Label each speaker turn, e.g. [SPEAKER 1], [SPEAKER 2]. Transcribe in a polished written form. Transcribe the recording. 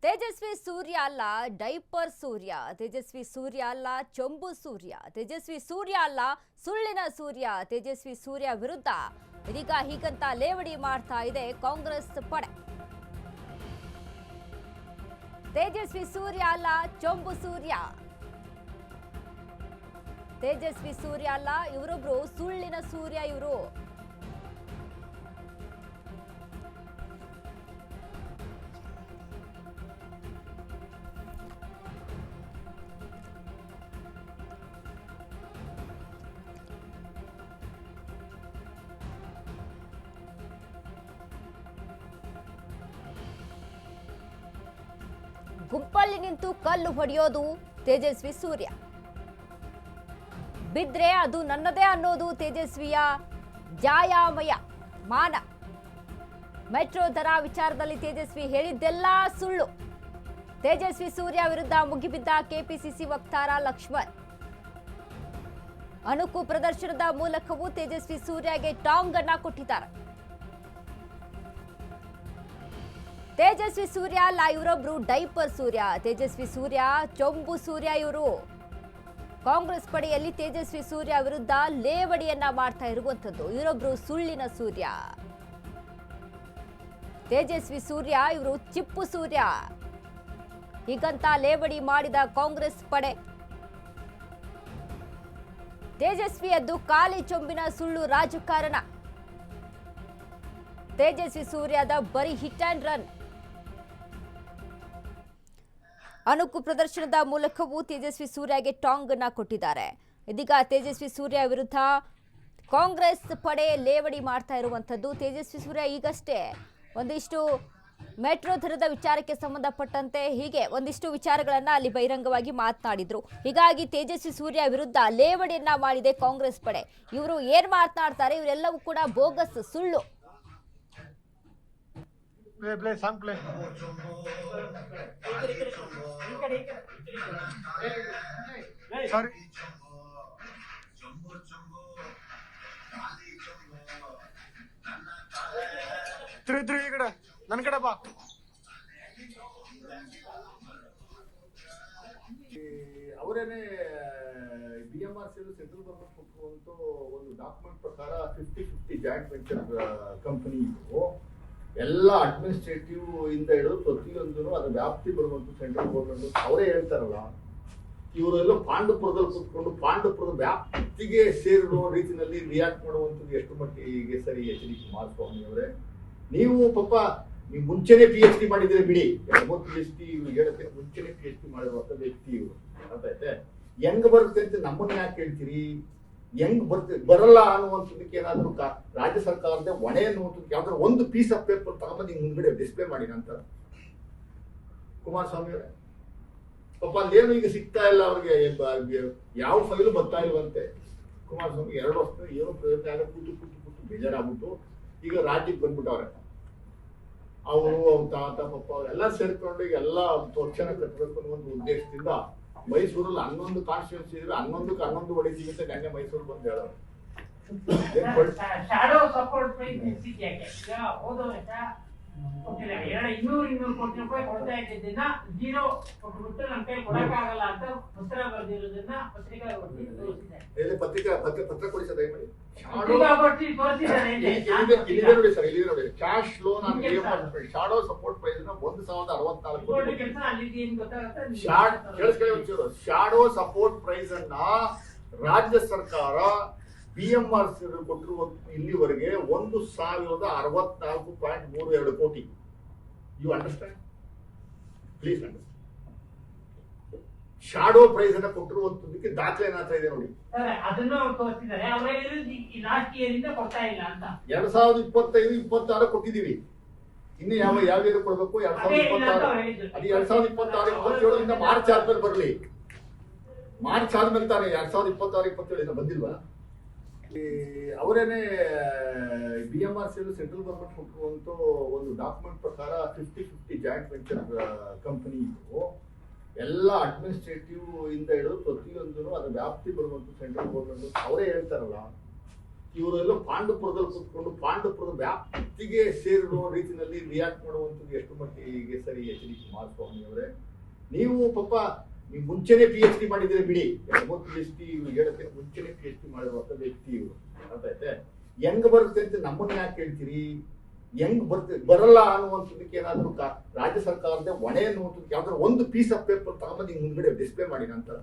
[SPEAKER 1] ತೇಜಸ್ವಿ ಸೂರ್ಯ ಅಲ್ಲ ಡೈಪರ್ ಸೂರ್ಯ, ತೇಜಸ್ವಿ ಸೂರ್ಯ ಅಲ್ಲ ಚೊಂಬು ಸೂರ್ಯ, ತೇಜಸ್ವಿ ಸೂರ್ಯ ಅಲ್ಲ ಸುಳ್ಳಿನ ಸೂರ್ಯ. ತೇಜಸ್ವಿ ಸೂರ್ಯ ವಿರುದ್ಧ ಇದೀಗ ಹೀಗಂತ ಲೇವಡಿ ಮಾಡ್ತಾ ಇದೆ ಕಾಂಗ್ರೆಸ್ ಪಡೆ. ತೇಜಸ್ವಿ ಸೂರ್ಯ ಅಲ್ಲ ಚೊಂಬು ಸೂರ್ಯ, ತೇಜಸ್ವಿ ಸೂರ್ಯ ಅಲ್ಲ, ಇವರೊಬ್ರು ಸುಳ್ಳಿನ ಸೂರ್ಯ. ಇವರು ಗುಂಪಲ್ಲಿ ನಿಂತು ಕಲ್ಲು ಹೊಡೆಯೋದು ತೇಜಸ್ವಿ ಸೂರ್ಯ, ಬಿದ್ರೆ ಅದು ನನ್ನದೇ ಅನ್ನೋದು ತೇಜಸ್ವಿಯ ಜಾಯಾಮಯ ಮಾನ. ಮೆಟ್ರೋ ದರ ವಿಚಾರದಲ್ಲಿ ತೇಜಸ್ವಿ ಹೇಳಿದ್ದೆಲ್ಲ ಸುಳ್ಳು. ತೇಜಸ್ವಿ ಸೂರ್ಯ ವಿರುದ್ಧ ಮುಗಿಬಿದ್ದ ಕೆಪಿಸಿಸಿ ವಕ್ತಾರ ಲಕ್ಷ್ಮಣ್. ಅಣುಕು ಪ್ರದರ್ಶನದ ಮೂಲಕವೂ ತೇಜಸ್ವಿ ಸೂರ್ಯಗೆ ಟಾಂಗ್ ಅನ್ನ ಕೊಟ್ಟಿದ್ದಾರೆ. ತೇಜಸ್ವಿ ಸೂರ್ಯ ಅಲ್ಲ, ಇವರೊಬ್ರು ಡೈಪರ್ ಸೂರ್ಯ, ತೇಜಸ್ವಿ ಸೂರ್ಯ ಚೊಂಬು ಸೂರ್ಯ. ಇವರು ಕಾಂಗ್ರೆಸ್ ಪಡೆಯಲ್ಲಿ ತೇಜಸ್ವಿ ಸೂರ್ಯ ವಿರುದ್ಧ ಲೇವಡಿಯನ್ನ ಮಾಡ್ತಾ ಇರುವಂತದ್ದು. ಇವರೊಬ್ರು ಸುಳ್ಳಿನ ಸೂರ್ಯ, ತೇಜಸ್ವಿ ಸೂರ್ಯ ಇವರು ಚಿಪ್ಪು ಸೂರ್ಯ. ಹೀಗಂತ ಲೇವಡಿ ಮಾಡಿದ ಕಾಂಗ್ರೆಸ್ ಪಡೆ. ತೇಜಸ್ವಿಯದ್ದು ಖಾಲಿ ಚೊಂಬಿನ ಸುಳ್ಳು ರಾಜಕಾರಣ. ತೇಜಸ್ವಿ ಸೂರ್ಯದ ಬರೀ ಹಿಟ್ ಅಂಡ್ ರನ್. ಅಣುಕು ಪ್ರದರ್ಶನದ ಮೂಲಕವೂ ತೇಜಸ್ವಿ ಸೂರ್ಯಗೆ ಟಾಂಗ್ ಅನ್ನ ಕೊಟ್ಟಿದ್ದಾರೆ. ಇದೀಗ ತೇಜಸ್ವಿ ಸೂರ್ಯ ವಿರುದ್ಧ ಕಾಂಗ್ರೆಸ್ ಪಡೆ ಲೇವಡಿ ಮಾಡ್ತಾ ಇರುವಂತದ್ದು. ತೇಜಸ್ವಿ ಸೂರ್ಯ ಈಗಷ್ಟೇ ಒಂದಿಷ್ಟು ಮೆಟ್ರೋ ದರದ ವಿಚಾರಕ್ಕೆ ಸಂಬಂಧಪಟ್ಟಂತೆ ಹೀಗೆ ಒಂದಿಷ್ಟು ವಿಚಾರಗಳನ್ನ ಅಲ್ಲಿ ಬಹಿರಂಗವಾಗಿ ಮಾತನಾಡಿದ್ರು. ಹೀಗಾಗಿ ತೇಜಸ್ವಿ ಸೂರ್ಯ ವಿರುದ್ಧ ಲೇವಡಿಯನ್ನ ಮಾಡಿದೆ ಕಾಂಗ್ರೆಸ್ ಪಡೆ. ಇವರು ಏನ್ ಮಾತನಾಡ್ತಾರೆ, ಇವರೆಲ್ಲವೂ ಕೂಡ ಬೋಗಸ್, ಸುಳ್ಳು.
[SPEAKER 2] ನನ್ನ ಕಡೆ ಬಾ. ಅವರೇನೆ BMRCL ಸೆಂಟ್ರಲ್ ಗವರ್ಮೆಂಟ್ ಕೊಟ್ಟಿರುವಂತ ಒಂದು ಡಾಕ್ಯುಮೆಂಟ್ ಪ್ರಕಾರ 50-50 ಜಾಯಿಂಟ್ ವೆಂಚರ್ ಕಂಪನಿ ಇದು. ಎಲ್ಲ ಅಡ್ಮಿನಿಸ್ಟ್ರೇಟಿವ್ ಇಂದ ಹಿಡಿದು ಪ್ರತಿಯೊಂದೂ ಅದರ ವ್ಯಾಪ್ತಿ ಬರುವಂತ ಸೆಂಟ್ರಲ್ ಗವರ್ಮೆಂಟ್ ಅವರೇ ಹೇಳ್ತಾರಲ್ಲ. ಇವರೆಲ್ಲ ಪಾಂಡವಪುರದಲ್ಲಿ ಕೂತ್ಕೊಂಡು ಪಾಂಡವಪುರದ ವ್ಯಾಪ್ತಿಗೆ ಸೇರಿರುವ ರೀತಿಯಲ್ಲಿ ರಿಯಾಕ್ಟ್ ಮಾಡುವಂಥದ್ದು ಎಷ್ಟು ಮಟ್ಟಿಗೆ ಸರಿ? HD ಕುಮಾರಸ್ವಾಮಿ ಅವರೇ, ನೀವು ಪಾಪ ನೀವು ಮುಂಚೆನೆ PhD ಮಾಡಿದ್ರೆ ಬಿಡಿ, 2-3 PhD ಹೇಳಕ್ಕೆ ಮುಂಚೆನೆ PhD ಮಾಡಿರುವಂತ ವ್ಯಕ್ತಿ ಇವರು. ಅರ್ಥಾಯ್ತೆ? ಹೆಂಗ್ ಬರುತ್ತೆ ಅಂತ ನಮ್ಮನ್ನ ಯಾಕೆ ಹೇಳ್ತೀರಿ? ಹೆಂಗ್ ಬರಲ್ಲ ಅನ್ನುವಂಥದ್ದಕ್ಕೆ ಏನಾದ್ರು ರಾಜ್ಯ ಸರ್ಕಾರದ ಹೊಣೆ ಅನ್ನುವಂಥದ್ದು ಯಾವ್ದಾದ್ರು ಒಂದು ಪೀಸ್ ಆಫ್ ಪೇಪರ್ ತಗೊಂಬಂದು ಹಿಂಗ್ ಮುಂದ್ಗಡೆ ಡಿಸ್ಪ್ಲೇ ಮಾಡಿ ನಂತರ ಕುಮಾರಸ್ವಾಮಿ ಅವರೇ. ಪಾಪ ಅಲ್ಲೇನು ಈಗ ಸಿಗ್ತಾ ಇಲ್ಲ ಅವ್ರಿಗೆ, ಯಾವ ಫೈಲು ಬರ್ತಾ ಇಲ್ವಂತೆ. ಕುಮಾರಸ್ವಾಮಿ 2 ವರ್ಷ ಏನೋ ಪ್ರಯತ್ನ ಆಗ ಕೂತು ಬೇಜಾರಾಗ್ಬಿಟ್ಟು ಈಗ ರಾಜ್ಯಕ್ಕೆ ಬಂದ್ಬಿಟ್ಟವ್ರೆ. ಅವರು ತಾತ ಪಾಪ ಅವರೆಲ್ಲ ಸೇರ್ಕೊಂಡು ಈಗ ಎಲ್ಲ ಪಕ್ಷನ ಕಟ್ಟಬೇಕು ಅನ್ನೋ ಒಂದು ಉದ್ದೇಶದಿಂದ ಮೈಸೂರಲ್ಲಿ 11 ಕಾನ್ಸ್ಟಿಟ್ಯೂನ್ಸಿ ಇದ್ರೆ 11ಕ್ಕೆ 11 ಹೊಡಿತೀವಿ ಅಂತ ನೆನ್ನೆ ಮೈಸೂರು ಬಂದು ಹೇಳೋರು.
[SPEAKER 3] $200 ಕೋಟಿ ಕೊಡ್ತಾ ಇದ್ದಿದ್ದನ್ನ ಜೀರೋ ಕೊಟ್ಬಿಟ್ಟು ನಮ್ಮ ಕೈ ಕೊಡಕ್ಕಾಗಲ್ಲ ಅಂತ ಪತ್ರ ಬರೆದಿರೋದನ್ನ
[SPEAKER 2] ಪತ್ರ ಕೊಡಿ ಸರ್, ದಯಮಾಡಿ.
[SPEAKER 3] ತೋರಿಸಿದ್ದಾರೆ
[SPEAKER 2] ಸರ್, ಇಲ್ಲಿ ನೋಡಿ, cash loan shadow support price 1064 crore. Shadow support price ಅನ್ನ ರಾಜ್ಯ ಸರ್ಕಾರ BMRCL ಕೊಟ್ಟಿರುವ ಇಲ್ಲಿವರೆಗೆ 1064.32 crore. You understand? Please understand. Shadow price ಅನ್ನ ಕೊಟ್ಟಿರುವಂತದಕ್ಕೆ ದಾಖಲೆ ಏನಾಗ್ತಾ ಇದೆ ನೋಡಿ.
[SPEAKER 3] ಅದನ್ನು ತೋರಿಸಿದ್ದಾರೆ. ಲಾಸ್ಟ್ ಇಯರ್ ಇಂದ ಕೊಡ್ತಾ ಇಲ್ಲ ಅಂತ
[SPEAKER 2] 2025-26 ಕೊಟ್ಟಿದೀವಿ. ಇನ್ನು ಯಾವ ಕೊಡ್ಬೇಕು? 2026. ಅದು 2026-27 ಮಾರ್ಚ್ ಆದ್ಮೇಲೆ ಬರ್ಲಿ. ಮಾರ್ಚ್ ಆದ್ಮೇಲೆ ತಾನೆ 2026-27 ಬಂದಿಲ್ವಾ? ಅವರೇನೆ BMRCL ಸೆಂಟ್ರಲ್ ಗವರ್ಮೆಂಟ್ ಕೊಟ್ಟಿರುವಂತ ಒಂದು ಡಾಕ್ಯುಮೆಂಟ್ ಪ್ರಕಾರ 50-50 ಜಾಯಿಂಟ್ ವೆಂಚರ್ ಕಂಪನಿ ಇದು. ಎಲ್ಲ ಅಡ್ಮಿನಿಸ್ಟ್ರೇಟಿವ್ ಇಂದ ಹಿಡಿದು ಪ್ರತಿಯೊಂದೂ ಅದರ ವ್ಯಾಪ್ತಿ ಬರುವಂತ ಸೆಂಟ್ರಲ್ ಗವರ್ಮೆಂಟ್ ಅವರೇ ಹೇಳ್ತಾರಲ್ಲ. ಇವರೆಲ್ಲ ಪಾಂಡವಪುರದಲ್ಲಿ ಕೂತ್ಕೊಂಡು ಪಾಂಡವಪುರದ ವ್ಯಾಪ್ತಿಗೆ ಸೇರಿರುವ ರೀತಿಯಲ್ಲಿ ರಿಯಾಕ್ಟ್ ಮಾಡುವಂಥದ್ದು ಎಷ್ಟು ಮಟ್ಟಿಗೆ ಸರಿ ಎಚ್ ಡಿ ಕುಮಾರಸ್ವಾಮಿ ಅವರೇ? ನೀವು ಪಾಪ ನೀವು ಮುಂಚೆನೆ PhD ಮಾಡಿದ್ರೆ ಬಿಡಿ, 2-3 PhD ಹೇಳಕ್ಕೆ ಮುಂಚೆನೆ PhD ಮಾಡಿರುವಂತ ವ್ಯಕ್ತಿ ಇವರು, ಅರ್ಥ ಐತೆ? ಹೆಂಗ್ ಬರುತ್ತೆ ಅಂತ ನಮ್ಮನ್ನ ಯಾಕೆ ಹೇಳ್ತೀರಿ? ಹೆಂಗ್ ಬರಲ್ಲ ಅನ್ನುವಂಥದ್ದಕ್ಕೆ ಏನಾದ್ರು ರಾಜ್ಯ ಸರ್ಕಾರದ ಹೊಣೆ ಅನ್ನುವಂಥದ್ದು ಯಾವ್ದಾದ್ರು ಒಂದು ಪೀಸ್ ಆಫ್ ಪೇಪರ್ ತಗೊಂಬಂದು ಹಿಂಗ್ ಮುಂದ್ಗಡೆ ಡಿಸ್ಪ್ಲೇ ಮಾಡಿ ನಂತರ